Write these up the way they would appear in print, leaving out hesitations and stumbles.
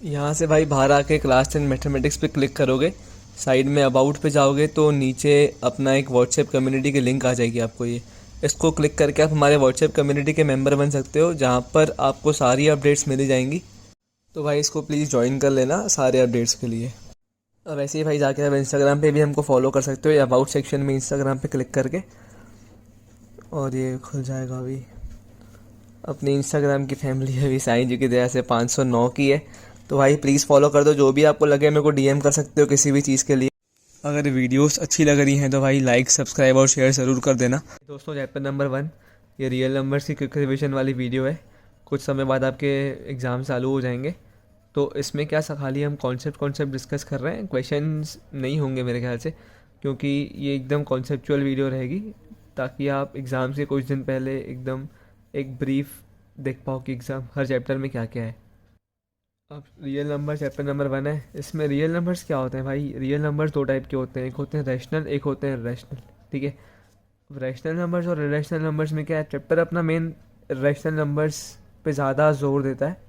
यहाँ से भाई बाहर आके क्लास 10 मैथमेटिक्स पे क्लिक करोगे, साइड में अबाउट पे जाओगे तो नीचे अपना एक व्हाट्सएप कम्युनिटी की लिंक आ जाएगी आपको। ये इसको क्लिक करके आप हमारे व्हाट्सएप कम्युनिटी के मेंबर बन सकते हो, जहाँ पर आपको सारी अपडेट्स मिली जाएंगी। तो भाई इसको प्लीज़ ज्वाइन कर लेना सारे अपडेट्स के लिए। और वैसे ही भाई जाके आप इंस्टाग्राम पे भी हमको फॉलो कर सकते हो, या अबाउट सेक्शन में इंस्टाग्राम पे क्लिक करके, और ये खुल जाएगा अभी। अपनी इंस्टाग्राम की फैमिली अभी साईं जी की दया से 509 की है। तो भाई प्लीज़ फॉलो कर दो, जो भी आपको लगे मेरे को डीएम कर सकते हो किसी भी चीज़ के लिए। अगर वीडियोस अच्छी लग रही हैं तो भाई लाइक, सब्सक्राइब और शेयर ज़रूर कर देना। दोस्तों, चैप्टर नंबर 1, ये रियल नंबर्स की क्विक रिविजन वाली वीडियो है। कुछ समय बाद आपके एग्ज़ाम चालू हो जाएंगे, तो इसमें क्या खाली हम कॉन्सेप्ट डिस्कस कर रहे हैं, क्वेश्चंस नहीं होंगे मेरे ख्याल से, क्योंकि ये एकदम कॉन्सेप्चुअल वीडियो रहेगी, ताकि आप एग्ज़ाम से कुछ दिन पहले एकदम एक ब्रीफ देख पाओ कि एग्ज़ाम हर चैप्टर में क्या क्या है। अब रियल नंबर चैप्टर नंबर 1 है। इसमें रियल नंबर्स क्या होते हैं भाई? रियल नंबर्स दो टाइप के होते हैं, एक होते हैं रैशनल, एक होते हैं इरेशनल। ठीक है। रैशनल नंबर्स और इरेशनल नंबर्स में क्या है, चैप्टर अपना मेन रैशनल नंबर्स पे ज़्यादा जोर देता है।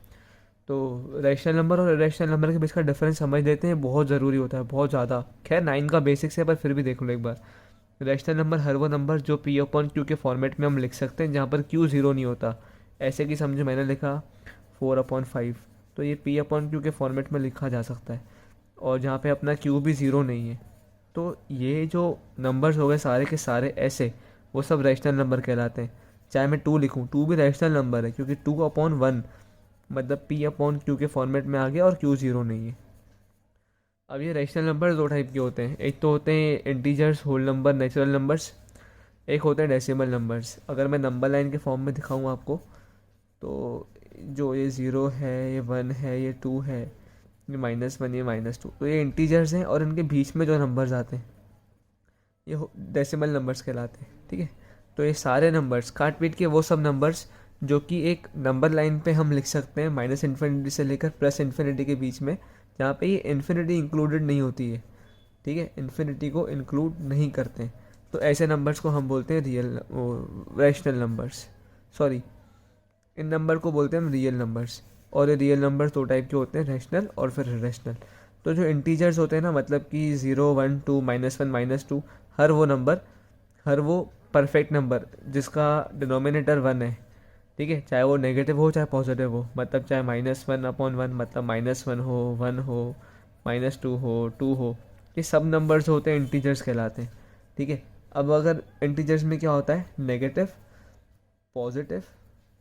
तो रैशनल नंबर और इरेशनल नंबर के बीच का डिफरेंस समझ लेते हैं, बहुत ज़रूरी होता है, बहुत ज़्यादा। खैर 9 का बेसिक्स है, पर फिर भी देख लो एक बार। रैशनल नंबर हर वो नंबर जो पी अपॉन क्यू के फॉर्मेट में हम लिख सकते हैं, जहाँ पर क्यू ज़ीरो नहीं होता। ऐसे कि समझो मैंने लिखा 4/5, तो ये पी अपॉन क्यू के फॉर्मेट में लिखा जा सकता है, और जहाँ पे अपना क्यू भी ज़ीरो नहीं है। तो ये जो नंबर्स हो गए सारे के सारे ऐसे, वो सब रैशनल नंबर कहलाते हैं। चाहे मैं 2 लिखूँ, 2 भी रैशनल नंबर है, क्योंकि 2/1 मतलब पी अपॉन क्यू के फॉर्मेट में आ गया और क्यू ज़ीरो नहीं है। अब ये रैशनल नंबर दो टाइप के होते हैं, एक तो होते हैं integers, whole number, natural numbers. एक होते हैं डेसिमल नंबर्स। अगर मैं नंबर लाइन के फॉर्म में दिखाऊँ आपको, तो जो ये ज़ीरो है, ये 1 है, ये 2 है, ये -1, ये -2, तो ये इंटीजर्स हैं, और इनके बीच में जो नंबर्स आते हैं ये डेसिमल नंबर्स कहलाते हैं। ठीक है। तो ये सारे नंबर्स काट पीट के वो सब नंबर्स जो कि एक नंबर लाइन पे हम लिख सकते हैं, -इन्फिनिटी से लेकर +इन्फिनिटी के बीच में, जहाँ पे ये इन्फिनिटी इंक्लूडेड नहीं होती है। ठीक है, इन्फिनिटी को इंक्लूड नहीं करते हैं। तो ऐसे नंबर्स को हम बोलते हैं रियल रैशनल नंबर्स। सॉरी, इन नंबर को बोलते हैं हम रियल नंबर्स। और ये रियल नंबर्स दो टाइप के होते हैं, रैशनल और फिर इरेशनल। तो जो इंटीजर्स होते हैं ना, मतलब कि 0, 1, 2, -1, -2, हर वो नंबर, हर वो परफेक्ट नंबर जिसका डिनोमिनेटर 1 है। ठीक है, चाहे वो नेगेटिव हो चाहे पॉजिटिव हो, मतलब चाहे -1/1 मतलब -1 हो, 1 हो, -2 हो, 2 हो, ये सब नंबर्स होते हैं इंटीजर्स कहलाते हैं। ठीक है। अब अगर इंटीजर्स में क्या होता है, नेगेटिव, पॉजिटिव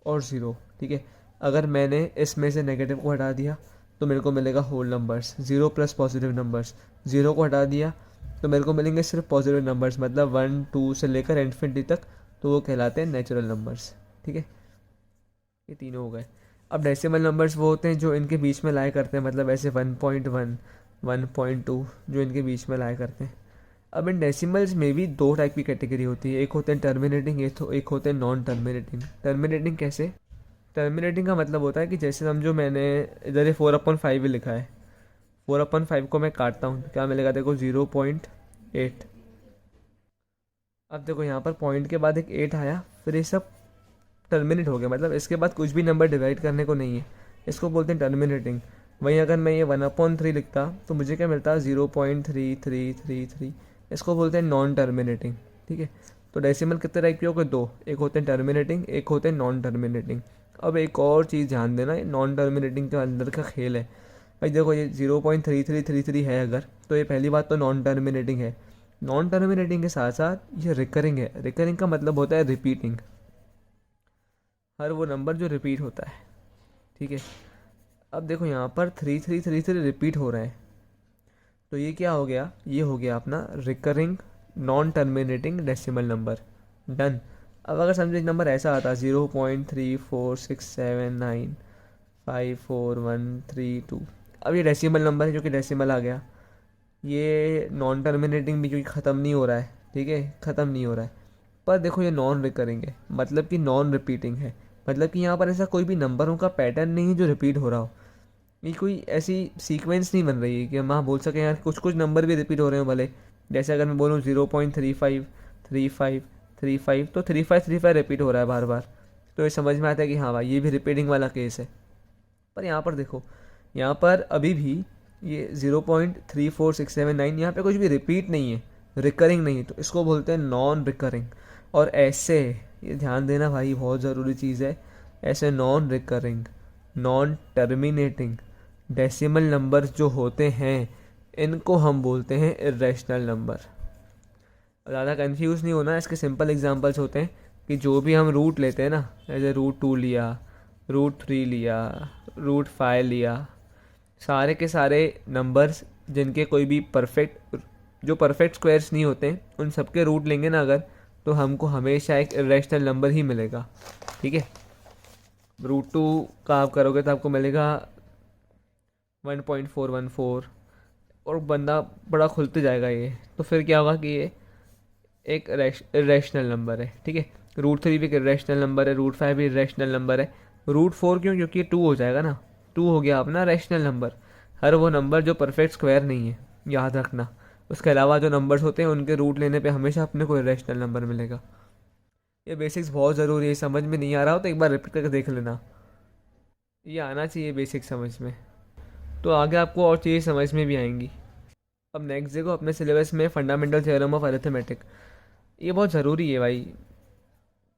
और ज़ीरो। ठीक है। अगर मैंने इसमें से नेगेटिव को हटा दिया तो मेरे को मिलेगा whole numbers, 0 plus positive numbers. Zero को हटा दिया तो मेरे को मिलेंगे सिर्फ पॉजिटिव नंबर्स, मतलब 1, 2 से लेकर इन्फिनिटी तक, तो वो कहलाते हैं नेचुरल नंबर्स। ठीक है, ये तीनों हो गए। अब डेसिमल नंबर्स वो होते हैं जो इनके बीच में लाया करते हैं, मतलब ऐसे 1.1, 1.2 जो इनके बीच में लाया करते हैं। अब इन डेसिमल्स में भी दो टाइप की कैटेगरी होती है, एक होते हैं टर्मिनेटिंग, एक होते हैं नॉन टर्मिनेटिंग। टर्मिनेटिंग कैसे? टर्मिनेटिंग का मतलब होता है कि जैसे समझो मैंने इधर ये 4/5 ही लिखा है, 4/5 को मैं काटता हूँ तो क्या मिलेगा, देखो 0.8। अब देखो यहाँ पर पॉइंट के बाद एक 8 आया, फिर ये सब टर्मिनेट हो गया, मतलब इसके बाद कुछ भी नंबर डिवाइड करने को नहीं है, इसको बोलते हैं टर्मिनेटिंग। वहीं अगर मैं ये 1/3 लिखता तो मुझे क्या मिलता, 0.3333, इसको बोलते हैं नॉन टर्मिनेटिंग। ठीक है। तो डेसिमल कितने टाइप के हो गए, दो, एक होते हैं टर्मिनेटिंग, एक होते हैं नॉन टर्मिनेटिंग। अब एक और चीज़ ध्यान देना, ये नॉन टर्मिनेटिंग के अंदर का खेल है। भाई देखो ये 0.3333 है अगर, तो ये पहली बात तो नॉन टर्मिनेटिंग है। नॉन टर्मिनेटिंग के साथ साथ ये रिकरिंग है। रिकरिंग का मतलब होता है रिपीटिंग, हर वो नंबर जो रिपीट होता है। ठीक है। अब देखो यहाँ पर 3333 रिपीट हो रहे हैं, तो ये क्या हो गया, ये हो गया अपना recurring non terminating decimal number. Done. अब अगर समझो एक नंबर ऐसा आता 0.3467954132, अब ये डेसिमल नंबर है, जो कि डेसिमल आ गया। ये नॉन टर्मिनेटिंग भी, क्योंकि ख़त्म नहीं हो रहा है। ठीक है, ख़त्म नहीं हो रहा है। पर देखो ये नॉन रिकरिंग है, मतलब कि नॉन रिपीटिंग है, मतलब कि यहाँ पर ऐसा कोई भी नंबरों का पैटर्न नहीं है जो रिपीट हो रहा हो। ये कोई ऐसी सीक्वेंस नहीं बन रही है कि हम हाँ बोल सकें यार कुछ कुछ नंबर भी रिपीट हो रहे हो भले। जैसे अगर मैं बोलूँ 0.353535, तो 3535 रिपीट हो रहा है बार बार, तो ये समझ में आता है कि हाँ भाई ये भी रिपीटिंग वाला केस है। पर यहाँ पर देखो, यहाँ पर अभी भी ये 0.34679 यहाँ पे कुछ भी रिपीट नहीं है, रिकरिंग नहीं है, तो इसको बोलते हैं नॉन रिकरिंग। और ऐसे, ये ध्यान देना भाई, बहुत ज़रूरी चीज़ है, ऐसे non recurring, non terminating decimal number जो होते हैं इनको हम बोलते हैं इरेशनल नंबर। ज़्यादा कंफ्यूज नहीं होना, इसके सिंपल एग्जांपल्स होते हैं कि जो भी हम रूट लेते हैं ना, जैसे रूट 2 लिया, रूट 3 लिया, रूट 5 लिया, सारे के सारे नंबर्स जिनके कोई भी जो परफेक्ट स्क्वायर्स नहीं होते उन सबके रूट लेंगे ना अगर, तो हमको हमेशा एक इरेशनल नंबर ही मिलेगा। ठीक है, रूट 2 का आप करोगे तो आपको मिलेगा 1.414 और बंदा बड़ा खुलते जाएगा ये, तो फिर क्या होगा कि ये एक इरेशनल नंबर है। ठीक है, रूट 3 भी एक इरेशनल नंबर है, रूट 5 भी इरेशनल नंबर है, रूट 4 क्यों, क्योंकि ये 2 हो जाएगा ना, 2 हो गया अपना रैशनल नंबर। हर वो नंबर जो परफेक्ट स्क्वायर नहीं है, याद रखना। उसके अलावा जो नंबर्स होते हैं उनके रूट लेने पे हमेशा अपने को इरेशनल नंबर मिलेगा। ये बेसिक्स बहुत ज़रूरी है, समझ में नहीं आ रहा हो तो एक बार रिपीट करके देख लेना, ये आना चाहिए बेसिक समझ में, तो आगे आपको और चीज़ें समझ में भी आएंगी। अब नेक्स्ट देखो अपने सिलेबस में फंडामेंटल थ्योरम ऑफ अरिथमेटिक, ये बहुत ज़रूरी है भाई।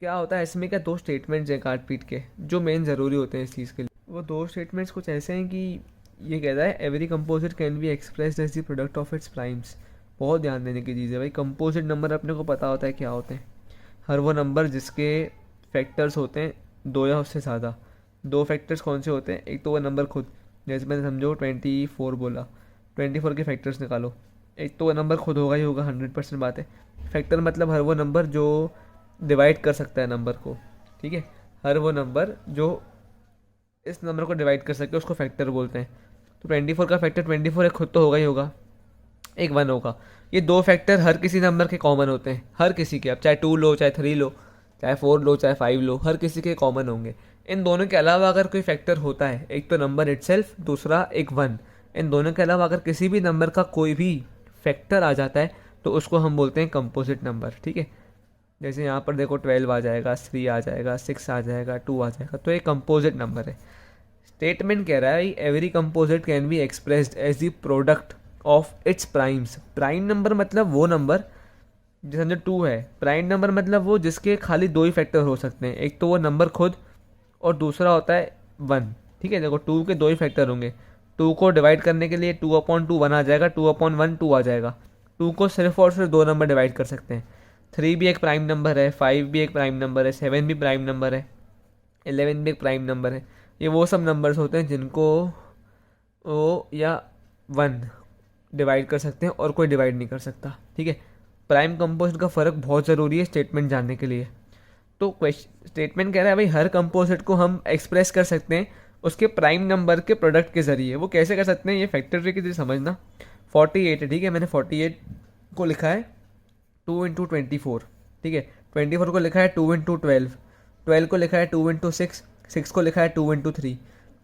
क्या होता है इसमें, क्या दो स्टेटमेंट्स हैं काट पीट के जो मेन ज़रूरी होते हैं इस चीज़ के लिए। वो दो स्टेटमेंट्स कुछ ऐसे हैं कि ये कहता है every composite can be expressed as the product of its primes. बहुत ध्यान देने की चीज़ है भाई, कंपोजिट नंबर अपने को पता होता है क्या होते हैं। हर वो नंबर जिसके फैक्टर्स होते हैं 2 या उससे ज़्यादा। 2 फैक्टर्स कौन से होते हैं, एक तो वो नंबर खुद, जैसे मैंने समझो 24 बोला, 24 के फैक्टर्स निकालो, एक तो वो नंबर खुद होगा ही होगा, 100% बात है। फैक्टर मतलब हर वो नंबर जो डिवाइड कर सकता है नंबर को। ठीक है, हर वो नंबर जो इस नंबर को डिवाइड कर सके उसको फैक्टर बोलते हैं। तो 24 का फैक्टर 24 एक खुद तो होगा ही होगा, एक 1 होगा। ये 2 फैक्टर हर किसी नंबर के कॉमन होते हैं, हर किसी के, अब चाहे 2 लो, चाहे 3 लो, चाहे 4 लो, चाहे 5 लो, हर किसी के कॉमन होंगे। इन दोनों के अलावा अगर कोई फैक्टर होता है, एक तो नंबर इटसेल्फ, दूसरा एक 1, इन दोनों के अलावा अगर किसी भी नंबर का कोई भी फैक्टर आ जाता है तो उसको हम बोलते हैं कंपोजिट नंबर। ठीक है, जैसे यहाँ पर देखो 12 आ जाएगा, 3 आ जाएगा, 6 आ जाएगा, 2 आ जाएगा, तो ये कंपोजिट नंबर है। स्टेटमेंट कह रहा है every composite can be expressed as the product of its primes. Prime number मतलब वो नंबर, जैसे समझो 2 है, प्राइम नंबर मतलब वो जिसके खाली 2 ही फैक्टर हो सकते हैं, एक तो वो नंबर खुद और दूसरा होता है 1। ठीक है, देखो 2 के 2 ही फैक्टर होंगे, 2 को डिवाइड करने के लिए 2/2 1 आ जाएगा, 2/1 2 आ जाएगा। 2 को सिर्फ और सिर्फ 2 नंबर डिवाइड कर सकते हैं। 3 भी एक प्राइम नंबर है, 5 भी एक प्राइम नंबर है, 7 भी प्राइम नंबर है, 11 भी एक प्राइम नंबर है। ये वो सब नंबर्स होते हैं जिनको ओ या 1 डिवाइड कर सकते हैं और कोई डिवाइड नहीं कर सकता। ठीक है, प्राइम कंपोजिट का फ़र्क बहुत ज़रूरी है स्टेटमेंट जानने के लिए। तो क्वेश्चन स्टेटमेंट कह रहा है भाई हर कंपोजिट को हम एक्सप्रेस कर सकते हैं उसके प्राइम नंबर के प्रोडक्ट के ज़रिए। वो कैसे कर सकते हैं, ये फैक्टर की समझना। 48 है, ठीक है, मैंने 48 को लिखा है 2 × 24। ठीक है, 24 को लिखा है 2 × 12, 12 को लिखा है 2 × 6, 6 को लिखा है 2 × 3।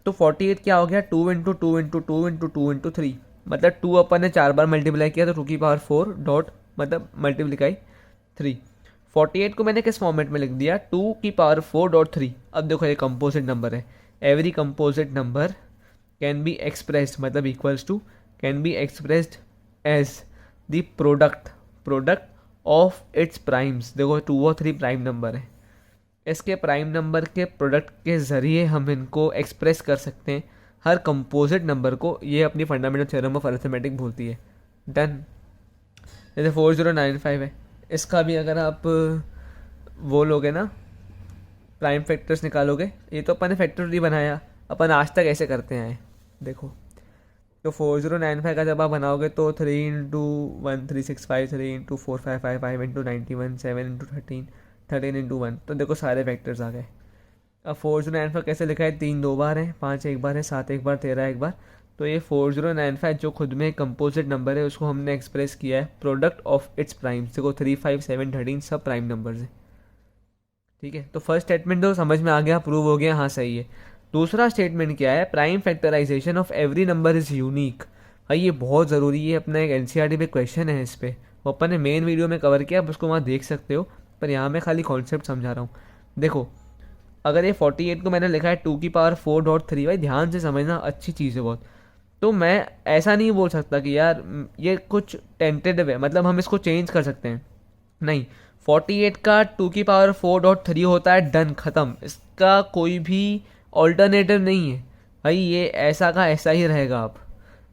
तो 48 क्या हो गया, 2 × 2 × 2 × 2 × 3, मतलब 2 अपन ने 4 बार मल्टीप्लाई किया तो 2 की पावर 4 डॉट मतलब मल्टीप्लीकाई 3। 48 को मैंने किस फॉर्मेट में लिख दिया, 2 की पावर 4 डॉट 3। अब देखो ये कंपोजिट नंबर है, every composite number can be expressed मतलब equals to can be expressed as the product of its primes. देखो 2 और 3 प्राइम नंबर है, इसके प्राइम नंबर के प्रोडक्ट के ज़रिए हम इनको एक्सप्रेस कर सकते हैं हर कंपोजिट नंबर को। ये अपनी फंडामेंटल थ्योरम ऑफ अरिथमेटिक बोलती है। डन। जैसे 4095 है, इसका भी अगर आप वो लोगे ना, प्राइम फैक्टर्स निकालोगे, ये तो अपन ने फैक्टर नहीं बनाया, अपन आज तक ऐसे करते हैं। देखो तो 4095 का जब आप बनाओगे तो 3 × 1365, 3 × 4555, 5 × 91, 7 × 13, 13 × 1, तो देखो सारे फैक्टर्स आ गए। अब 4095 कैसे लिखा है, 3 2 बार है, 5 एक बार है, 7 एक बार, 13 एक बार। तो ये 4095 जो खुद में कंपोजिट नंबर है उसको हमने एक्सप्रेस किया है प्रोडक्ट ऑफ इट्स प्राइम्स। देखो 3 5 7 13 सब प्राइम नंबर्स हैं। ठीक है, तो फर्स्ट स्टेटमेंट तो समझ में आ गया, प्रूव हो गया, हाँ सही है। दूसरा स्टेटमेंट क्या है, prime factorisation of every number is unique. भाई ये बहुत ज़रूरी है, अपना एक एनसीईआरटी पे क्वेश्चन है इस पर, वो अपन ने मेन वीडियो में कवर किया, आप उसको वहाँ देख सकते हो, पर यहाँ मैं खाली कॉन्सेप्ट समझा रहा हूँ। देखो अगर ये 48 को मैंने लिखा है 2⁴.3, भाई ध्यान से समझना, अच्छी चीज़ है बहुत। तो मैं ऐसा नहीं बोल सकता कि यार ये कुछ टेंटेटिव है, मतलब हम इसको चेंज कर सकते हैं, नहीं। 48 का 2⁴.3 होता है, डन, ख़त्म, इसका कोई भी ऑल्टरनेटिव नहीं है भाई, ये ऐसा का ऐसा ही रहेगा। आप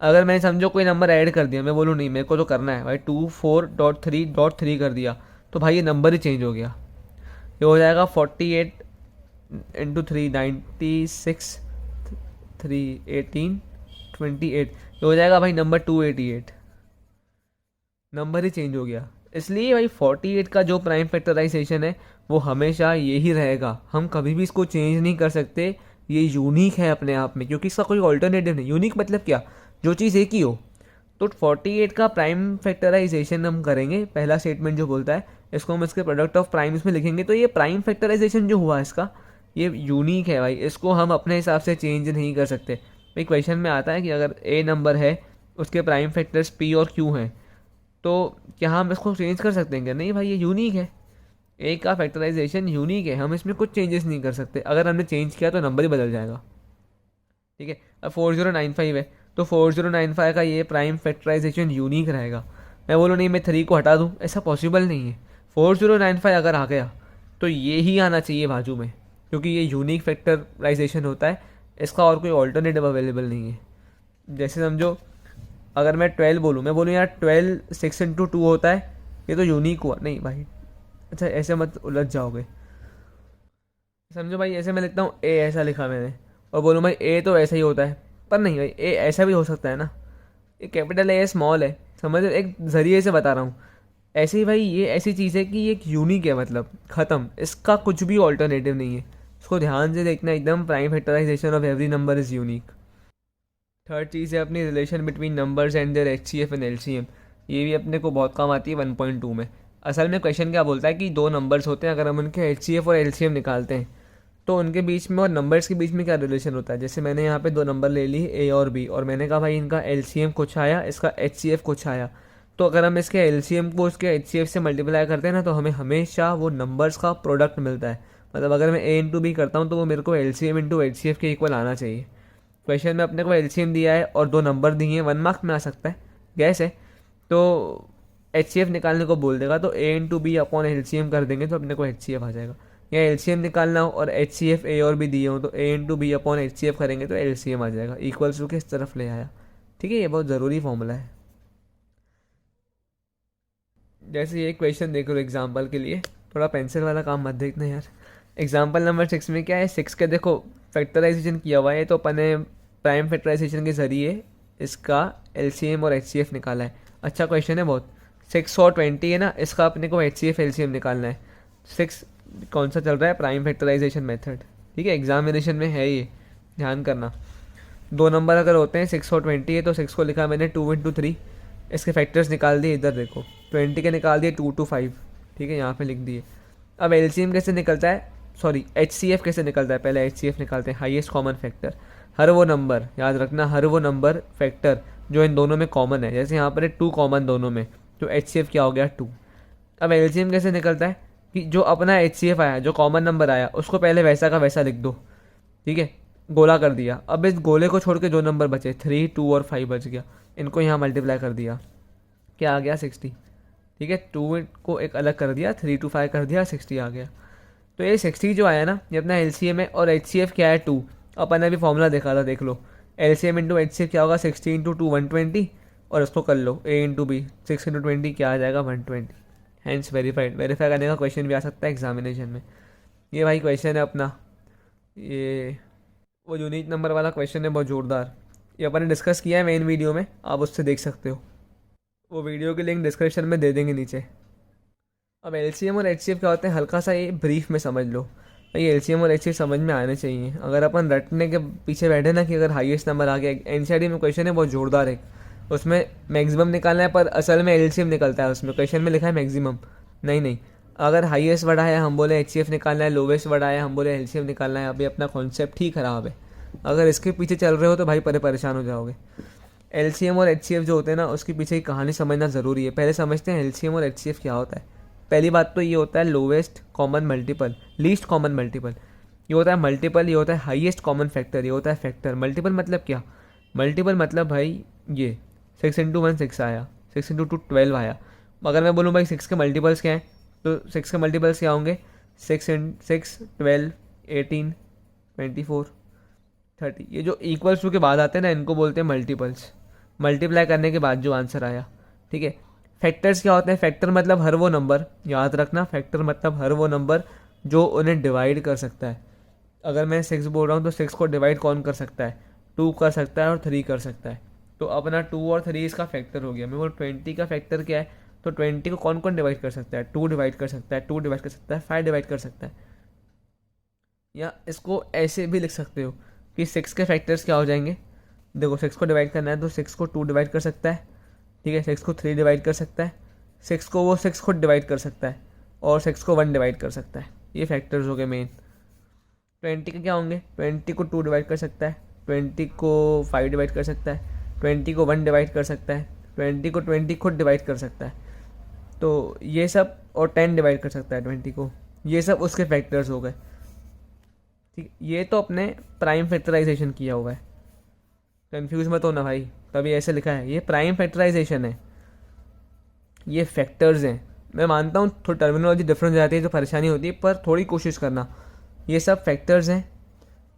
अगर मैंने समझो कोई नंबर ऐड कर दिया, मैं बोलूँ नहीं मेरे को तो करना है भाई 24.3.3 कर दिया, तो भाई ये नंबर ही चेंज हो गया। ये हो जाएगा 48 इंटू 3, 96, 3, 18, 28, ये हो जाएगा भाई नंबर 288, नंबर ही चेंज हो गया। इसलिए भाई 48 का जो प्राइम फैक्टराइजेशन है वो हमेशा यही रहेगा, हम कभी भी इसको चेंज नहीं कर सकते। ये यूनिक है अपने आप में, क्योंकि इसका कोई ऑल्टरनेटिव नहीं। यूनिक मतलब क्या, जो चीज़ एक ही हो। तो 48 का प्राइम फैक्टराइजेशन हम करेंगे, पहला स्टेटमेंट जो बोलता है इसको हम इसके प्रोडक्ट ऑफ प्राइम्स में लिखेंगे, तो ये प्राइम फैक्टराइजेशन जो हुआ इसका, ये यूनिक है भाई, इसको हम अपने हिसाब से चेंज नहीं कर सकते। भाई क्वेश्चन में आता है कि अगर ए नंबर है, उसके प्राइम फैक्टर्स पी और क्यू हैं, तो क्या हम इसको चेंज कर सकते हैं क्या? नहीं भाई, ये यूनिक है, ए का फैक्टराइजेशन यूनिक है, हम इसमें कुछ चेंजेस नहीं कर सकते। अगर हमने चेंज किया तो नंबर ही बदल जाएगा। ठीक है, अब 4095 है, तो 4095 का ये प्राइम फैक्टराइजेशन यूनिक रहेगा। मैं बोलूँ नहीं मैं 3 को हटा दूँ, ऐसा पॉसिबल नहीं है। 4095 अगर आ गया तो ये ही आना चाहिए बाजू में, क्योंकि ये यूनिक फैक्टराइजेशन होता है, इसका और कोई ऑल्टरनेटिव अवेलेबल नहीं है। जैसे समझो अगर मैं 12 बोलूँ, मैं बोलूँ यार 12 6 × 2 होता है, ये तो यूनिक हुआ, नहीं भाई, अच्छा ऐसे मत उलझ जाओगे। समझो भाई ऐसे मैं लिखता हूँ ए, ऐसा लिखा मैंने, और बोलूँ भाई ए तो ऐसा ही होता है, पर नहीं भाई ए ऐसा भी हो सकता है ना, ये कैपिटल ए स्मॉल है, समझ, एक ज़रिए से बता रहा हूँ। ऐसे ही भाई ये ऐसी चीज़ है कि ये एक यूनिक है, मतलब ख़त्म, इसका कुछ भी ऑल्टरनेटिव नहीं है। इसको ध्यान से देखना एकदम, prime factorisation of every number is unique. Third चीज़ है अपनी relation between numbers and their HCF and LCM. ये भी अपने को बहुत काम आती है 1.2 में। असल में क्वेश्चन क्या बोलता है कि दो नंबर्स होते हैं, अगर हम उनके एचसीएफ और एलसीएम निकालते हैं तो उनके बीच में और नंबर्स के बीच में क्या रिलेशन होता है। जैसे मैंने यहाँ पे दो नंबर ले ली ए और बी, और मैंने कहा भाई इनका एलसीएम कुछ आया, इसका एचसीएफ कुछ आया, तो अगर हम इसके एलसीएम को उसके एचसीएफ से मल्टीप्लाई करते हैं ना, तो हमें हमेशा वो नंबर्स का प्रोडक्ट मिलता है। मतलब अगर मैं ए इंटू बी करता हूँ तो वो मेरे को एलसीएम इंटू एचसीएफ के इक्वल आना चाहिए। क्वेश्चन में अपने को एलसीएम दिया है और दो नंबर दिए हैं, 1 मार्क में आ सकता है, गैस है, तो एचसीएफ निकालने को बोल देगा, तो ए इंटू बी अपॉन एलसीएम कर देंगे तो अपने को एचसीएफ आ जाएगा। या एलसीएम निकालना हो और एचसीएफ ए और बी दिए हो, तो ए इंटू बी अपॉन एचसीएफ करेंगे तो एलसीएम आ जाएगा, इक्वल्स टू किस तरफ ले आया। ठीक है, ये बहुत ज़रूरी फॉर्मूला है। जैसे ये क्वेश्चन देख लो एग्जाम्पल के लिए, थोड़ा पेंसिल वाला काम मत देखना यार। एग्जाम्पल नंबर 6 में क्या है, 6 के देखो फैक्टराइजेशन किया हुआ है, तो अपन ने प्राइम फैक्टराइजेशन के ज़रिए इसका एलसीएम और एचसीएफ निकाला है। अच्छा क्वेश्चन है बहुत। 6 और 20 है ना, इसका अपने को एचसीएफ एलसीएम निकालना है। 6 कौन सा चल रहा है, प्राइम फैक्टराइजेशन मेथड। ठीक है, एग्जामिनेशन में है ये, ध्यान करना। दो नंबर अगर होते हैं 6 और 20 है, तो 6 को लिखा मैंने 2 × 3, इसके फैक्टर्स निकाल दिए, इधर देखो 20 के निकाल दिए 2 to 5। ठीक है, यहाँ पे लिख दिए। अब एलसीएम कैसे निकलता है, सॉरी एचसीएफ कैसे निकलता है, पहले एचसीएफ निकालते हैं, हाईएस्ट कॉमन फैक्टर। हर वो नंबर, याद रखना, हर वो नंबर फैक्टर जो इन दोनों में कॉमन है, जैसे यहाँ पर है 2 कॉमन दोनों में, तो एचसीएफ क्या हो गया 2। अब एलसीएम कैसे निकलता है कि जो अपना एचसीएफ आया, जो कॉमन नंबर आया, उसको पहले वैसा का वैसा लिख दो। ठीक है, गोला कर दिया। अब इस गोले को छोड़ के जो नंबर बचे 3, 2 और 5 बच गया, इनको यहाँ मल्टीप्लाई कर दिया, क्या आ गया 60। ठीक है, 2 को एक अलग कर दिया, 3 to 5 कर दिया, 60 आ गया। तो ये 60 जो आया ना, ये अपना एलसीएम है, और एचसीएफ क्या है 2। अपन ने भी फॉर्मूला देखा था, देख लो, एलसीएम इंटू एचसीएफ क्या होगा 60 × 2 120, और इसको कर लो ए इंटू बी, 6 × 20 क्या आ जाएगा 120। Hence verified. वेरीफाई करने का क्वेश्चन भी आ सकता है एग्जामिनेशन में। ये भाई क्वेश्चन है अपना, ये वो यूनिक नंबर वाला क्वेश्चन है, बहुत ज़ोरदार। ये अपन ने डिस्कस किया है मेन वीडियो में, आप उससे देख सकते हो, वो वीडियो की लिंक डिस्क्रिप्शन में दे देंगे नीचे। अब एलसीएम और एचसीएफ क्या होते हैं, हल्का सा ये ब्रीफ में समझ लो। ये एलसीएम और एचसीएफ समझ में आने चाहिए। अगर अपन रटने के पीछे बैठे ना कि अगर हाईएस्ट नंबर आ गया, एनसीईआरटी में क्वेश्चन है बहुत ज़ोरदार है, उसमें मैक्सिमम निकालना है, पर असल में एलसीएम निकलता है, उसमें क्वेश्चन में लिखा है मैक्सिमम। नहीं नहीं, अगर हाईएस्ट वर्ड आया हम बोले एचसीएफ निकालना है, लोवेस्ट वर्ड आया हम बोले एलसीएम निकालना है, अभी अपना कॉन्सेप्ट ही ख़राब है। अगर इसके पीछे चल रहे हो तो भाई परेशान हो जाओगे। एलसीएम और एचसीएफ जो होते हैं ना, उसके पीछे की कहानी समझना ज़रूरी है। पहले समझते हैं एलसीएम और एचसीएफ क्या होता है। पहली बात तो ये होता है lowest common multiple, least common multiple. ये होता है मल्टीपल, ये होता है हाईएस्ट कॉमन फैक्टर, ये होता है फैक्टर। मल्टीपल मतलब क्या? मल्टीपल मतलब भाई ये 6 × 1 6 आया, 6 × 2 12 आया। अगर मैं बोलूँ भाई 6 के मल्टीपल्स क्या हैं, तो 6 के मल्टीपल्स क्या होंगे? 6 × 12 18 24 30। ये जो इक्वल्स टू के बाद आते हैं ना, इनको बोलते हैं मल्टीपल्स, मल्टीप्लाई करने के बाद जो आंसर आया। ठीक है। फैक्टर्स क्या होते हैं? फैक्टर मतलब हर वो नंबर, याद रखना, फैक्टर मतलब हर वो नंबर जो उन्हें डिवाइड कर सकता है। अगर मैं 6 बोल रहा हूँ तो 6 को डिवाइड कौन कर सकता है? 2 कर सकता है और 3 कर सकता है। तो अपना 2 और 3 इसका फैक्टर हो गया। मैं बोल 20 का फैक्टर क्या है? तो 20 को कौन कौन डिवाइड कर सकता है? 2 डिवाइड कर सकता है, 2 डिवाइड कर सकता है, 5 डिवाइड कर सकता है। या इसको ऐसे भी लिख सकते हो कि 6 के फैक्टर्स क्या हो जाएंगे? देखो 6 को डिवाइड करना है तो 6 को 2 डिवाइड कर सकता है, ठीक है, 6 को 3 डिवाइड कर सकता है, 6 को वो 6 खुद डिवाइड कर सकता है, और 6 को 1 डिवाइड कर सकता है। ये फैक्टर्स हो गए मेन। 20 के क्या होंगे? 20 को 2 डिवाइड कर सकता है, 20 को 5 डिवाइड कर सकता है, 20 को 1 डिवाइड कर सकता है, 20 को 20 खुद डिवाइड कर सकता है, तो ये सब, और 10 डिवाइड कर सकता है 20 को। ये सब उसके फैक्टर्स हो गए। ठीक, ये तो अपने प्राइम फैक्टराइजेशन किया हुआ है, कंफ्यूज मत होना भाई, तभी ऐसे लिखा है। ये प्राइम फैक्टराइजेशन है, ये फैक्टर्स हैं। मैं मानता हूँ थोड़ी टर्मिनोलॉजी डिफरेंट हो जाती है तो परेशानी होती है, पर थोड़ी कोशिश करना। ये सब फैक्टर्स हैं,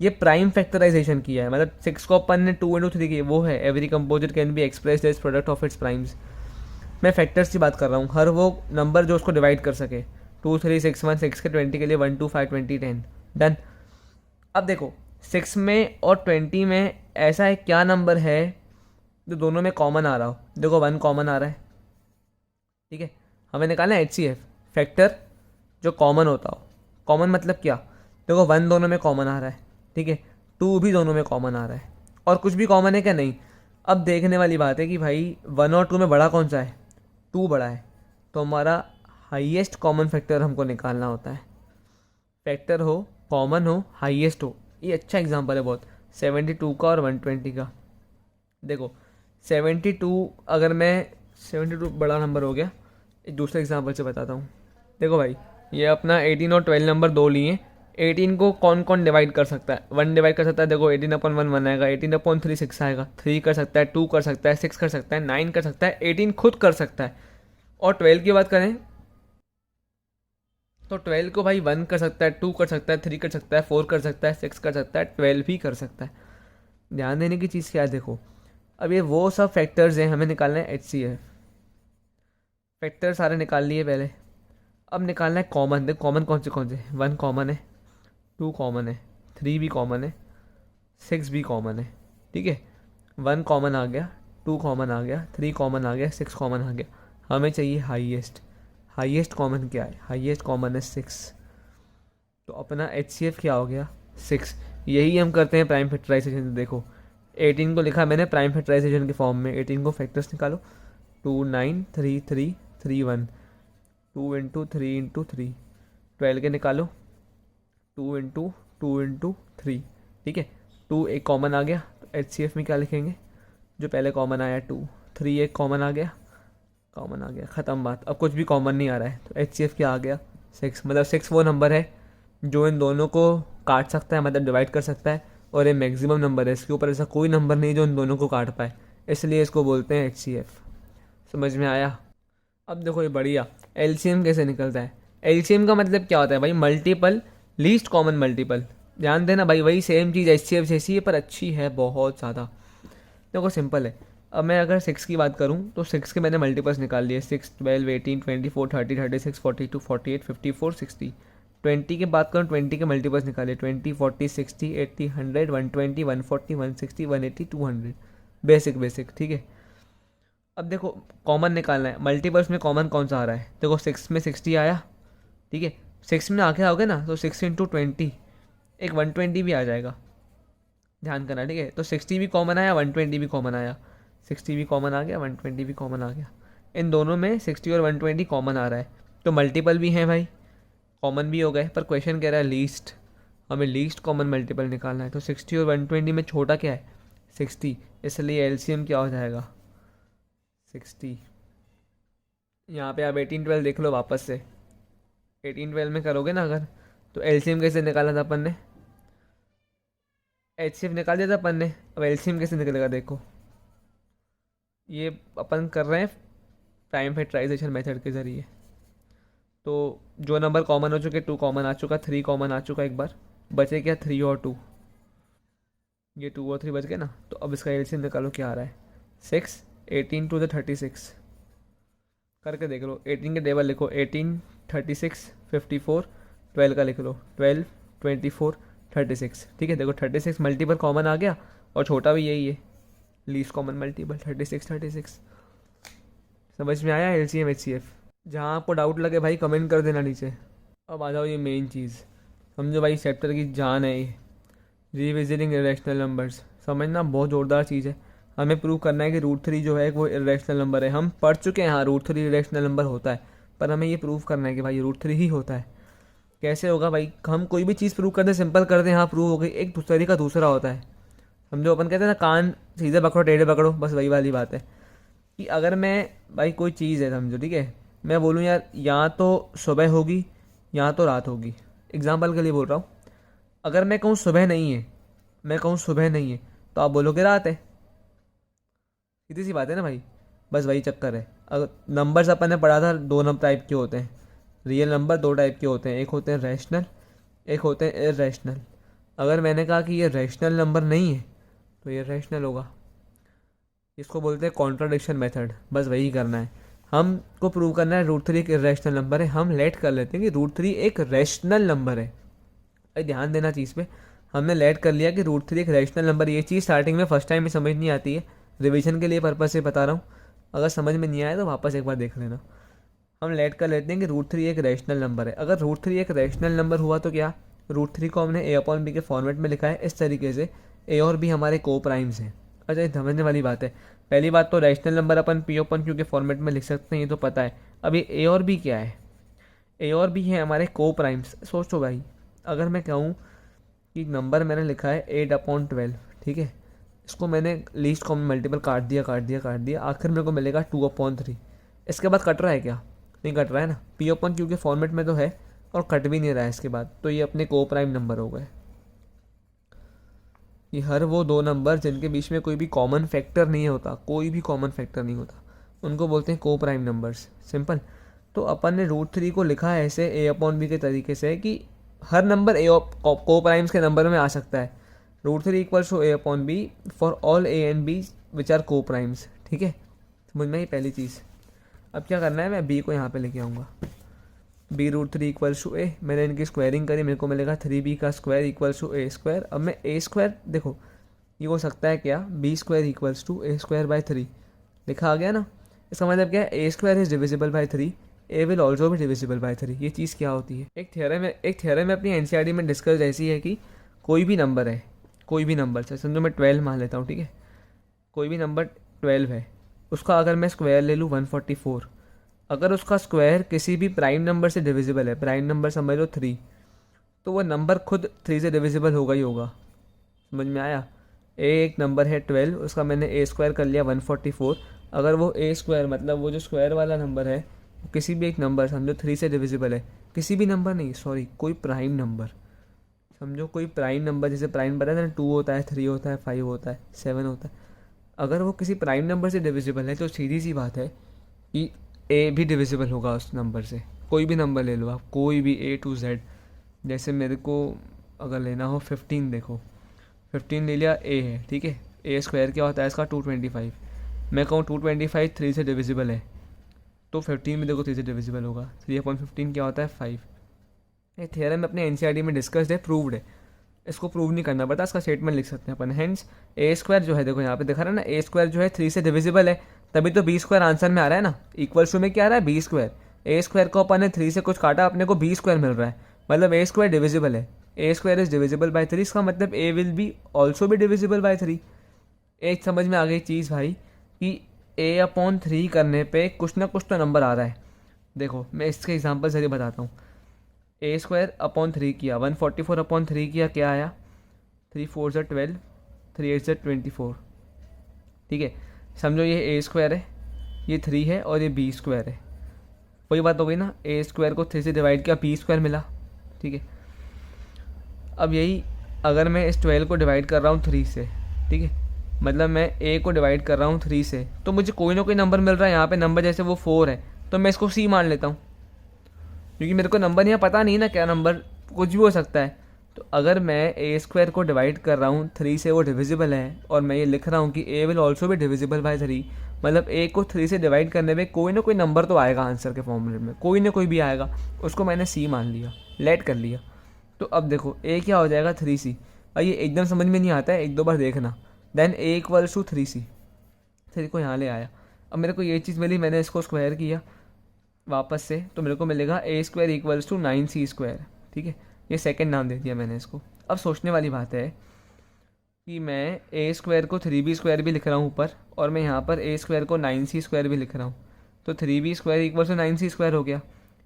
ये प्राइम फैक्टराइजेशन किया है, मतलब 6 को अपन ने 2 × 3 की, वो है every composite can be expressed as product of its primes. मैं फैक्टर्स की बात कर रहा हूँ, हर वो नंबर जो उसको डिवाइड कर सके। 2 3 6 1, 6 के 20 के लिए 1 2 5 20 10 डन। अब देखो 6 में और 20 में ऐसा है क्या नंबर है जो दोनों में कॉमन आ रहा हो? देखो 1 कॉमन आ रहा है, ठीक है। हमें निकालना है HCF, फैक्टर जो कॉमन होता हो। कॉमन मतलब क्या? देखो 1 दोनों में कॉमन आ रहा है, ठीक है, 2 भी दोनों में कॉमन आ रहा है, और कुछ भी कॉमन है क्या? नहीं। अब देखने वाली बात है कि भाई 1 और 2 में बड़ा कौन सा है? 2 बड़ा है, तो हमारा हाईएस्ट कॉमन फैक्टर हमको निकालना होता है। फैक्टर हो, कॉमन हो, हाईएस्ट हो। ये अच्छा एग्जांपल है बहुत, 72 का और 120 का। देखो 72, अगर मैं 72 बड़ा नंबर हो गया, एक दूसरे एग्जांपल से बताता हूँ। देखो भाई, ये अपना 18 और 12 नंबर दो लिए। 18 को कौन कौन डिवाइड कर सकता है? 1 डिवाइड कर सकता है। देखो 18/1 1 आएगा, 18/3 6 आएगा, 3 कर सकता है, 2 कर सकता है, 6 कर सकता है, 9 कर सकता है, 18 खुद कर सकता है। और 12 की बात करें तो 12 को भाई 1 कर सकता है, 2 कर सकता है, 3 कर सकता है, 4 कर सकता है, 6 कर सकता है, 12 भी कर सकता है। ध्यान देने की चीज़ क्या है? देखो अब ये वो सब फैक्टर्स हैं, हमें निकालना है HCF। फैक्टर सारे निकाल लिए पहले, अब निकालना है कॉमन। देखो कॉमन कौन से? 1 कॉमन है, 2 कॉमन है, 3 भी कॉमन है, 6 भी कॉमन है, ठीक है। 1 कॉमन आ गया, 2 कॉमन आ गया, 3 कॉमन आ गया, 6 कॉमन आ गया। हमें चाहिए हाईएस्ट। हाईएस्ट कॉमन क्या है? हाईएस्ट कॉमन है 6, तो अपना HCF क्या हो गया? 6। यही हम करते हैं प्राइम फैक्टराइजेशन। देखो 18 को लिखा मैंने प्राइम फैक्टराइजेशन के फॉर्म में। 18 को फैक्टर्स निकालो, 2 9 3 3 3 1, 2 × 3 × 3। 12 के निकालो, 2 × 2 × 3, ठीक है। 2 एक कॉमन आ गया, तो HCF में क्या लिखेंगे? जो पहले कॉमन आया 2, 3 एक कॉमन आ गया, कॉमन आ गया, ख़त्म बात। अब कुछ भी कॉमन नहीं आ रहा है, तो HCF क्या आ गया? 6। मतलब 6 वो नंबर है जो इन दोनों को काट सकता है, मतलब डिवाइड कर सकता है, और ये मैक्सिमम नंबर है। इसके ऊपर ऐसा कोई नंबर नहीं जो इन दोनों को काट पाए, इसलिए इसको बोलते हैं HCF। समझ में आया? अब देखो ये बढ़िया, LCM कैसे निकलता है? LCM का मतलब क्या होता है भाई? Multiple, least common multiple. ध्यान देना भाई, वही सेम चीज़ HCF जैसी है, पर अच्छी है बहुत ज़्यादा। देखो सिंपल है। अब मैं अगर 6 की बात करूँ तो 6 के मैंने मल्टीपल्स निकाल लिए, 6 12 18 24 30 36 42 48 54 60। 20 की बात करूँ, 20 के मल्टीपल्स निकाले, 20 40 60 80 100 120 140 160 180 200। बेसिक, ठीक है। अब देखो कॉमन निकालना है, मल्टीपल्स में कॉमन कौन सा आ रहा है? देखो 6 में 60 आया, ठीक है। 6 में आके आओगे ना तो 6 × 20 एक 120 भी आ जाएगा, ध्यान करना, ठीक है। तो 60 भी कॉमन आया, 120 भी कॉमन आया, 60 भी कॉमन आ गया, 120 भी कॉमन आ गया। इन दोनों में 60 और 120 कॉमन आ रहा है, तो मल्टीपल भी हैं भाई, कॉमन भी हो गए। पर क्वेश्चन कह रहा है लीस्ट, हमें लीस्ट कॉमन मल्टीपल निकालना है। तो 60 और 120 में छोटा क्या है? 60, इसलिए LCM क्या हो जाएगा? 60। यहाँ पे आप 18 12 देख लो वापस से, 18 12 में करोगे ना अगर, तो LCM कैसे निकाला था अपन ने? HCF निकाल दिया था अपन ने, अब LCM कैसे निकलेगा देखो। ये अपन कर रहे हैं प्राइम फैक्टराइजेशन मेथड के ज़रिए। तो जो नंबर कॉमन हो चुके, 2 कॉमन आ चुका, 3 कॉमन आ चुका, एक बार बचे क्या 3 और 2, ये 2 और 3 बच गए ना। तो अब इसका एलसीएम निकालो, क्या आ रहा है 6, 18 टू द 36 करके देख लो। 18 के टेबल लिखो, 18, 36, 54, 12 का लिख लो, 12, 24, 36। ठीक है, देखो 36 मल्टीपल कॉमन आ गया और छोटा भी यही है, लीस्ट कॉमन मल्टीपल 36, 36। समझ में आया एलसीएम एचसीएफ। जहाँ आपको डाउट लगे भाई कमेंट कर देना नीचे। अब आ जाओ ये मेन चीज़, समझो भाई चैप्टर की जान है ये, रिविजिटिंग इरेशनल नंबर्स। समझना बहुत ज़ोरदार चीज़ है। हमें प्रूव करना है कि √3 जो है वो इरेशनल नंबर है। हम पढ़ चुके हैं हाँ √3 इरेशनल नंबर होता है, पर हमें ये प्रूव करना है कि भाई √3 ही होता है। कैसे होगा भाई, हम कोई भी चीज़ प्रूव कर दें, सिंपल कर दें, हाँ प्रूव हो गई। एक तरीका दूसरा होता है, समझो अपन कहते हैं ना कान सीधे पकड़ो टेढ़े पकड़ो, बस वही वाली बात है कि अगर मैं भाई कोई चीज़ है समझो, ठीक है, मैं बोलूँ यार या तो सुबह होगी या तो रात होगी, एग्जाम्पल के लिए बोल रहा हूँ। अगर मैं कहूँ सुबह नहीं है, मैं कहूँ सुबह नहीं है, तो आप बोलोगे रात है। सीधी सी बात है ना भाई, बस वही चक्कर है। अगर नंबर्स अपन ने पढ़ा था 2 टाइप के होते हैं, रियल नंबर 2 टाइप के होते हैं, एक होते हैं रैशनल, एक होते हैं इरेशनल। अगर मैंने कहा कि ये रैशनल नंबर नहीं है तो ये रैशनल होगा। इसको बोलते हैं कॉन्ट्राडिक्शन मेथड। बस वही करना है, हमको प्रूव करना है √3 एक इरेशनल नंबर है। हम लेट कर लेते हैं कि √3 एक रैशनल नंबर है। भाई ध्यान देना चीज़ पे, हमने लेट कर लिया कि √3 एक रैशनल नंबर। ये चीज़ स्टार्टिंग में फर्स्ट टाइम में समझ नहीं आती है, रिवीजन के लिए पर्पज़ से बता रहा हूँ। अगर समझ में नहीं आया तो वापस एक बार देख लेना। हम लेट कर लेते हैं कि √3 एक रैशनल नंबर है। अगर √3 एक रैशनल नंबर हुआ तो क्या, √3 को हमने a/b के फॉर्मेट में लिखा है इस तरीके से, a और b हमारे को प्राइम्स हैं। अच्छा ये समझने वाली बात है। पहली बात तो रैशनल नंबर अपन p/q के फॉर्मेट में लिख सकते हैं, ये तो पता है। अब ये a और b क्या है, a और b है हमारे को प्राइम्स। सोचो भाई, अगर मैं कहूँ कि नंबर मैंने लिखा है 8/12, ठीक है, इसको मैंने लीस्ट कॉमन मल्टीपल काट दिया काट दिया काट दिया, आखिर मेरे को मिलेगा 2/3। इसके बाद कट रहा है क्या, नहीं कट रहा है ना, p/q के फॉर्मेट में तो है और कट भी नहीं रहा है इसके बाद, तो ये अपने को प्राइम नंबर हो गए। ये हर वो 2 नंबर जिनके बीच में कोई भी कॉमन फैक्टर नहीं होता, कोई भी कॉमन फैक्टर नहीं होता, उनको बोलते हैं को प्राइम नंबर्स। सिंपल। तो अपन ने √3 को लिखा है ऐसे a/b के तरीके से कि हर नंबर ए को प्राइम्स के नंबर में आ सकता है। √3 = a/b for all a and b which are coprimes. ठीक है, समझ में ही पहली चीज़। अब क्या करना है, मैं b को यहाँ पे लेके आऊँगा, b √3 = a। मैंने इनकी स्क्वायरिंग करी, मेरे को मिलेगा 3b का स्क्वायर = a²। अब मैं a², देखो ये हो सकता है क्या, b² = a²/3 लिखा आ गया ना। इसका मतलब क्या है, a² is divisible by 3, a will also भी डिविजिबल बाई 3। ये चीज़ क्या होती है, एक थ्योरम में अपनी एनसीईआरटी में डिस्कस ऐसी है कि कोई भी नंबर है, कोई भी नंबर से समझो मैं 12 मान लेता हूँ, ठीक है, कोई भी नंबर 12 है, उसका अगर मैं स्क्वायर ले लूँ 144, अगर उसका स्क्वायर किसी भी प्राइम नंबर से डिविजिबल है, प्राइम नंबर समझ लो 3, तो वो नंबर खुद 3 से डिविजिबल होगा ही होगा। समझ में आया। एक नंबर है 12, उसका मैंने a² कर लिया 144, अगर वो a² मतलब वो जो स्क्वायर वाला नंबर है, किसी भी एक नंबर समझो 3 से डिविजिबल है, किसी भी नंबर नहीं, सॉरी, कोई प्राइम नंबर, समझो कोई प्राइम नंबर, जैसे प्राइम पता है ना, 2 होता है, 3 होता है, 5 होता है, 7 होता है, अगर वो किसी प्राइम नंबर से डिविजिबल है तो सीधी सी बात है कि ए भी डिविजिबल होगा उस नंबर से। कोई भी नंबर ले लो आप, कोई भी A to Z। जैसे मेरे को अगर लेना हो 15, देखो 15 ले लिया, A है, ठीक है, a² क्या होता है इसका 225। मैं कहूँ 225 3 से डिविजिबल है, तो 15 में देखो 3 से डिविजिबल होगा, 3/15 क्या होता है 5। ये थ्योरम अपने एनसीईआरटी में डिस्कस्ड है, प्रूव्ड है। इसको प्रूव नहीं करना पड़ता, इसका स्टेटमेंट लिख सकते हैं अपन। हेंस a² जो है, देखो यहाँ पे दिखा रहा है ना, a² जो है 3 से डिविजिबल है, तभी तो b² आंसर में आ रहा है ना। इक्वल में क्या आ रहा है, b²। a² को अपन ने 3 से कुछ काटा, अपने को b² मिल रहा है, मतलब a² डिविजिबल है, a² इज डिविजिबल बाई 3, इसका मतलब a विल बी ऑल्सो भी डिविजिबल बाई 3। एक समझ में आ गई चीज़ भाई कि a/3 करने पे कुछ ना कुछ तो नंबर आ रहा है। देखो मैं इसके एग्जांपल से बताता हूँ। a²/3 किया, 144/3 किया, क्या आया, 3 4 12, 3 8 24। ठीक है, समझो ये a² है, ये 3 है और ये b² है। वही बात हो गई ना, a² को 3 से डिवाइड किया, b² मिला। ठीक है, अब यही अगर मैं इस 12 को डिवाइड कर रहा हूँ 3 से, ठीक है, मतलब मैं ए को डिवाइड कर रहा हूँ 3 से, तो मुझे कोई ना कोई नंबर मिल रहा है यहाँ पे, नंबर जैसे वो 4 है, तो मैं इसको सी मान लेता हूँ, क्योंकि मेरे को नंबर यहाँ पता नहीं ना क्या नंबर, कुछ भी हो सकता है। तो अगर मैं ए स्क्वायर को डिवाइड कर रहा हूँ 3 से, वो डिविजिबल है, और मैं ये लिख रहा हूँ कि ए विल ऑल्सो भी डिविजिबल बाय 3, मतलब ए को 3 से डिवाइड करने में कोई ना कोई नंबर तो आएगा आंसर के फॉर्मूले में, कोई ना कोई भी आएगा, उसको मैंने सी मान लिया, लेट कर लिया। तो अब देखो ए क्या हो जाएगा 3C। और ये एकदम समझ में नहीं आता है, एक दो बार देखना। Then A equals to 3C, 3 को यहाँ ले आया। अब मेरे को ये चीज़ मिली, मैंने इसको स्क्वायर किया वापस से, तो मेरे को मिलेगा A square equals to 9C square, ठीक है। ये सेकंड नाम दे दिया मैंने इसको। अब सोचने वाली बात है कि मैं ए स्क्वायर को 3B स्क्वायर भी लिख रहा हूँ ऊपर, और मैं यहाँ पर ए स्क्वायर को 9C स्क्वायर भी लिख रहा हूँ, तो 3B square equals to 9C square हो गया।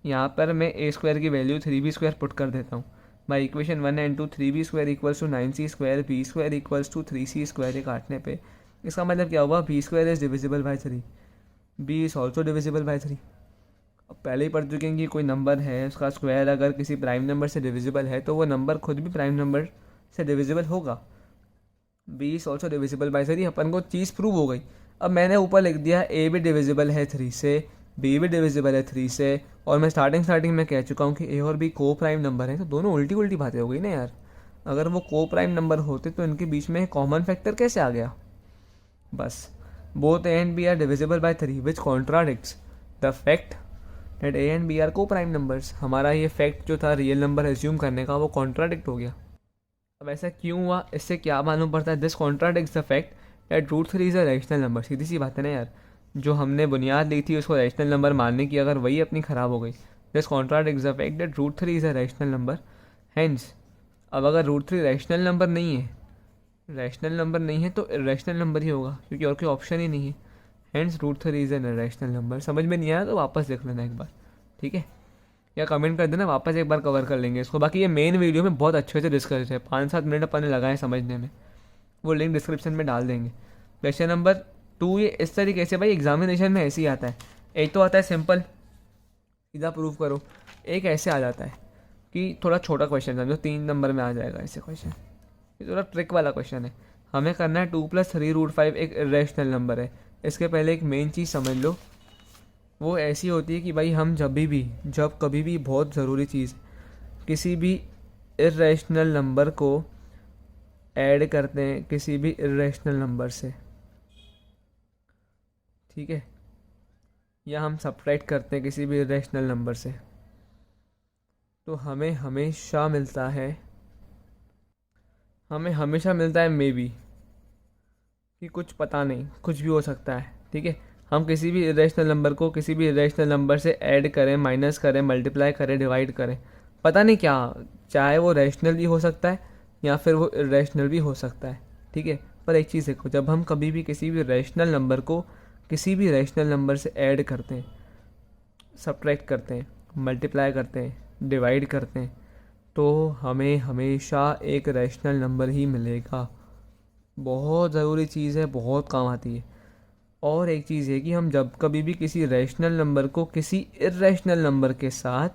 यहाँ पर मैं ए स्क्वायर की वैल्यू 3B स्क्वायर पुट कर देता हूँ। By equation 1 and 2, 3B square equals to 9C square, b square equals to 3C square. ये काटने पे इसका मतलब क्या हुआ, b square is divisible by 3, b is also divisible by 3। अब पहले ही पढ़ चुके हैं कि कोई नंबर है, उसका स्क्वायर अगर किसी प्राइम नंबर से डिविजिबल है, तो वो नंबर खुद भी प्राइम नंबर से डिविजिबल होगा। B is also divisible by 3, अपन को चीज़ प्रूव हो गई। अब मैंने ऊपर लिख दिया ए भी डिविजिबल है 3 से, बी भी डिविजिबल है 3 से, और मैं स्टार्टिंग में कह चुका हूँ कि ए और बी को प्राइम नंबर है, तो दोनों उल्टी उल्टी बातें हो गई ना यार। अगर वो को प्राइम नंबर होते तो इनके बीच में कॉमन फैक्टर कैसे आ गया। बस both a and b are divisible by 3, which contradicts the fact that a and b are coprime numbers. हमारा ये फैक्ट जो था रियल नंबर एज्यूम करने का, वो कॉन्ट्राडिक्ट हो गया। अब ऐसा क्यों हुआ, इससे क्या मालूम पड़ता है, this contradicts the fact that root 3 is a rational number. सीधी सी बात है ना यार, जो हमने बुनियाद ली थी उसको रैशनल नंबर मानने की, अगर वही अपनी ख़राब हो गई। This contradicts the fact that root 3 is a rational number, hence. अब अगर रूट 3 रैशनल नंबर नहीं है, रैशनल नंबर नहीं है तो इरैशनल नंबर ही होगा, क्योंकि और कोई ऑप्शन ही नहीं है। Hence root 3 is an irrational number. समझ में नहीं आया तो वापस देख लेना एक बार, ठीक है, या कमेंट कर देना, वापस एक बार कवर कर लेंगे इसको। बाकी ये मेन वीडियो में बहुत अच्छे से डिस्कस है, 5-7 मिनट अपन ने लगाए समझने में, वो लिंक डिस्क्रिप्शन में डाल देंगे। क्वेश्चन नंबर 2 ये इस तरीके से, भाई एग्जामिनेशन में ऐसे ही आता है। एक तो आता है सिंपल, सीधा प्रूव करो। एक ऐसे आ जाता है कि थोड़ा छोटा क्वेश्चन समझो, 3 नंबर में आ जाएगा ऐसे क्वेश्चन। ये थोड़ा ट्रिक वाला क्वेश्चन है। हमें करना है 2 + 3 रूट 5 एक इरेशनल नंबर है। इसके पहले एक मेन चीज़ समझ लो, वो ऐसी होती है कि भाई हम जब कभी भी बहुत ज़रूरी चीज़, किसी भी इरेशनल नंबर को ऐड करते हैं किसी भी इरेशनल नंबर से, ठीक है, या हम सब्ट्रैक्ट करते हैं किसी भी इरेशनल नंबर से, तो हमें हमेशा मिलता है मे बी, कि कुछ पता नहीं, कुछ भी हो सकता है, ठीक है। हम किसी भी इरेशनल नंबर को किसी भी इरेशनल नंबर से ऐड करें, माइनस करें, मल्टीप्लाई करें, डिवाइड करें, पता नहीं क्या, चाहे वो रैशनल भी हो सकता है या फिर वो इरेशनल भी हो सकता है, ठीक है। पर एक चीज़ देखो, जब हम कभी भी किसी भी रैशनल नंबर को किसी भी रैशनल नंबर से ऐड करते हैं, सब्ट्रैक्ट करते हैं, मल्टीप्लाई करते हैं, डिवाइड करते हैं, तो हमें हमेशा एक रैशनल नंबर ही मिलेगा। बहुत ज़रूरी चीज़ है, बहुत काम आती है। और एक चीज़ है कि हम जब कभी भी किसी रैशनल नंबर को किसी इरेशनल नंबर के साथ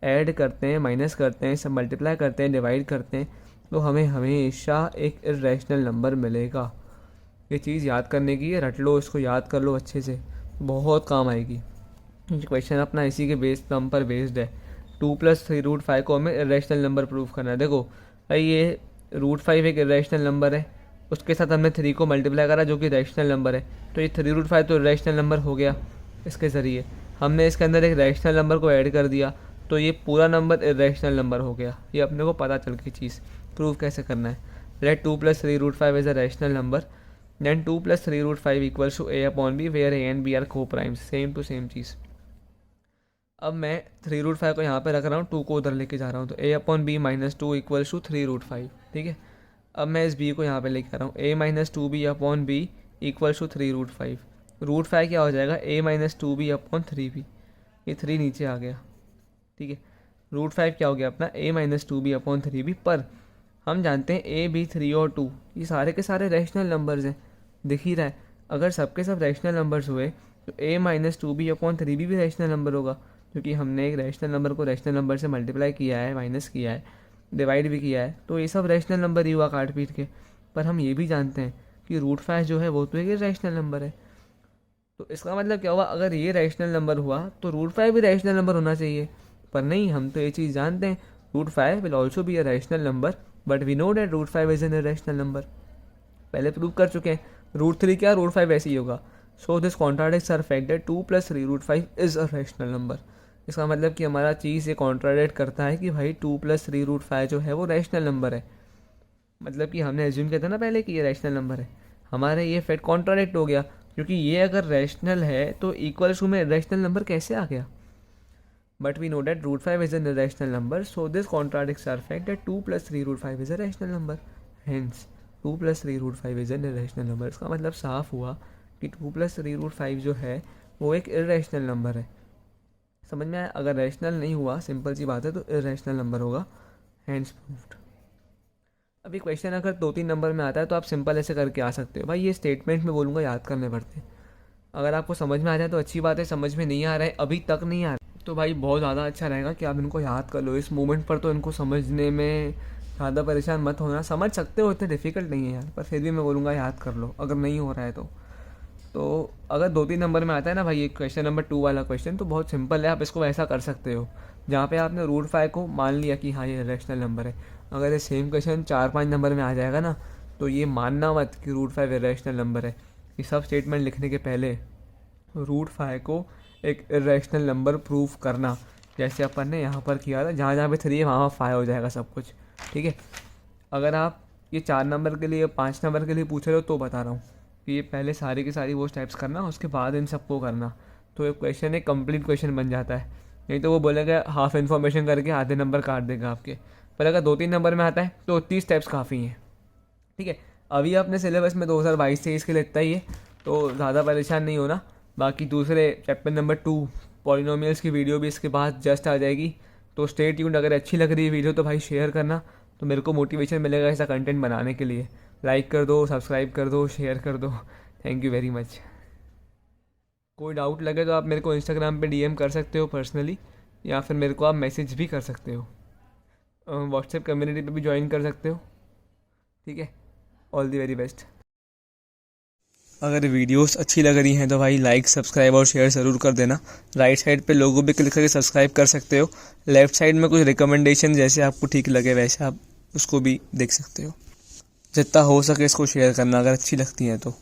ऐड करते हैं, माइनस करते हैं, सब मल्टीप्लाई करते हैं, डिवाइड करते हैं, तो हमें हमेशा एक इरेशनल नंबर मिलेगा। ये चीज़ याद करने की है, रट लो इसको, याद कर लो अच्छे से, बहुत काम आएगी। ये क्वेश्चन अपना इसी के बेस दम पर बेस्ड है। 2 + 3 रूट 5 को हमें इरेशनल नंबर प्रूव करना है। देखो भाई, ये रूट 5 एक इरेशनल नंबर है, उसके साथ हमने 3 को मल्टीप्लाई करा जो कि रैशनल नंबर है, तो ये 3 रूट 5 तो रैशनल नंबर हो गया। इसके ज़रिए हमने इसके अंदर एक रैशनल नंबर को ऐड कर दिया, तो ये पूरा नंबर इरेशनल नंबर हो गया। ये अपने को पता चल गई चीज़। प्रूव कैसे करना है, let 2 + 3 root 5 is a rational number, then 2 + 3 root 5 equals to a/b, where a and b are coprimes. Same to same चीज़। अब मैं 3 रूट 5 को यहाँ पे रख रहा हूँ, 2 को उधर लेके जा रहा हूँ, तो a/b - 2 इक्वल्स टू 3 रूट 5, ठीक है। अब मैं इस b को यहाँ पे लेके आ रहा हूँ, a - 2b/b equals to 3 root 5। Root 5 क्या हो जाएगा, a - 2b/3b, ये 3 नीचे आ गया, ठीक है। रूट 5 क्या हो गया अपना, a - 2b/3b। पर हम जानते हैं a, b, 3 और 2 ये सारे के सारे रैशनल नंबर्स हैं, दिख ही रहा है। अगर सबके सब रैशनल नंबर्स हुए तो a - 2b/3b भी रैशनल नंबर होगा, क्योंकि हमने एक रैशनल नंबर को रैशनल नंबर से मल्टीप्लाई किया है, माइनस किया है, डिवाइड भी किया है, तो ये सब रैशनल नंबर ही हुआ काट पीट के। पर हम ये भी जानते हैं कि रूट 5 जो है वो तो एक रैशनल नंबर है। तो इसका मतलब क्या हुआ, अगर ये रैशनल नंबर हुआ तो रूट 5 भी रैशनल नंबर होना चाहिए। पर नहीं, हम तो ये चीज़ जानते हैं root 5 will also be a rational number, but we know that root 5 is an irrational number. पहले प्रूव कर चुके हैं। रूट 3 क्या, रूट 5 ऐसे ही होगा। So this contradicts our fact that 2 + 3 root 5 is a rational number. इसका मतलब कि हमारा चीज़ ये कॉन्ट्राडिक्ट करता है कि भाई 2 + 3 रूट 5 जो है वो रैशनल नंबर है। मतलब कि हमने एज्यूम किया था ना पहले कि ये रैशनल नंबर है, हमारा ये फैक्ट कॉन्ट्राडिक्ट हो गया, क्योंकि ये अगर रैशनल है तो इक्वल टू में रैशनल नंबर कैसे आ गया। But we know that root 5 is an irrational number, so this contradicts our fact that 2 + 3 root 5 is a rational number. Hence 2 + 3 root 5 is an irrational number. इसका मतलब साफ हुआ कि 2 + 3 रूट 5 जो है वो एक इरेशनल नंबर है। समझ में आया? अगर रैशनल नहीं हुआ, सिंपल सी बात है, तो इरेशनल नंबर होगा। Hands proved. अभी क्वेश्चन अगर 2-3 नंबर में आता है तो आप सिंपल ऐसे करके आ सकते हो। भाई ये स्टेटमेंट में बोलूँगा, याद करने पड़ते हैं। अगर आपको समझ में आ जाए तो अच्छी बात है, समझ में नहीं आ रहा है, अभी तक नहीं आ रहा है, तो भाई बहुत ज़्यादा अच्छा रहेगा कि आप इनको याद कर लो। इस मोमेंट पर तो इनको समझने में ज़्यादा परेशान मत होना, समझ सकते हो, इतने डिफिकल्ट नहीं है यार, पर फिर भी मैं बोलूँगा याद कर लो अगर नहीं हो रहा है तो अगर 2-3 नंबर में आता है ना भाई, एक क्वेश्चन नंबर 2 वाला क्वेश्चन, तो बहुत सिंपल है, आप इसको वैसा कर सकते हो जहाँ पे आपने रूट 5 को मान लिया कि हाँ ये रैशनल नंबर है। अगर ये सेम क्वेश्चन 4-5 नंबर में आ जाएगा ना, तो ये मानना मत कि रूट 5 इरेशनल नंबर है। ये सब स्टेटमेंट लिखने के पहले रूट 5 को एक इरेशनल नंबर प्रूव करना, जैसे अपन ने यहाँ पर किया था, जहाँ जहाँ पे 3 है वहाँ 5 हो जाएगा सब कुछ। ठीक है, अगर आप ये 4 नंबर के लिए 5 नंबर के लिए पूछ रहे हो तो बता रहा हूँ कि ये पहले सारी की सारी वो स्टेप्स करना, उसके बाद इन सबको करना, तो ये क्वेश्चन एक कंप्लीट क्वेश्चन बन जाता है। नहीं तो वो बोलेगा हाफ इन्फॉर्मेशन करके आधे नंबर काट देगा आपके। पर अगर 2-3 नंबर में आता है तो 30 स्टेप्स काफ़ी हैं। ठीक है, अभी अपने सिलेबस में 2022-23 के लिए इतना ही है, तो ज़्यादा परेशान नहीं होना। बाकी दूसरे चैप्टर नंबर 2 पॉलिनोमियल्स की वीडियो भी इसके बाद जस्ट आ जाएगी, तो स्टे ट्यून्ड। अगर अच्छी लग रही है वीडियो तो भाई शेयर करना, तो मेरे को मोटिवेशन मिलेगा ऐसा कंटेंट बनाने के लिए। लाइक कर दो, सब्सक्राइब कर दो, शेयर कर दो। Thank you very much. कोई डाउट लगे तो आप मेरे को इंस्टाग्राम पे डीएम कर सकते हो पर्सनली, या फिर मेरे को आप मैसेज भी कर सकते हो। व्हाट्सएप कम्युनिटी पे भी ज्वाइन कर सकते हो। ठीक है, ऑल दी वेरी बेस्ट। अगर वीडियोस अच्छी लग रही हैं तो भाई लाइक, सब्सक्राइब और शेयर ज़रूर कर देना। राइट साइड पे लोगो पे क्लिक करके सब्सक्राइब कर सकते हो। लेफ्ट साइड में कुछ रिकमेंडेशन जैसे आपको ठीक लगे वैसे आप उसको भी देख सकते हो। जितना हो सके इसको शेयर करना अगर अच्छी लगती हैं तो।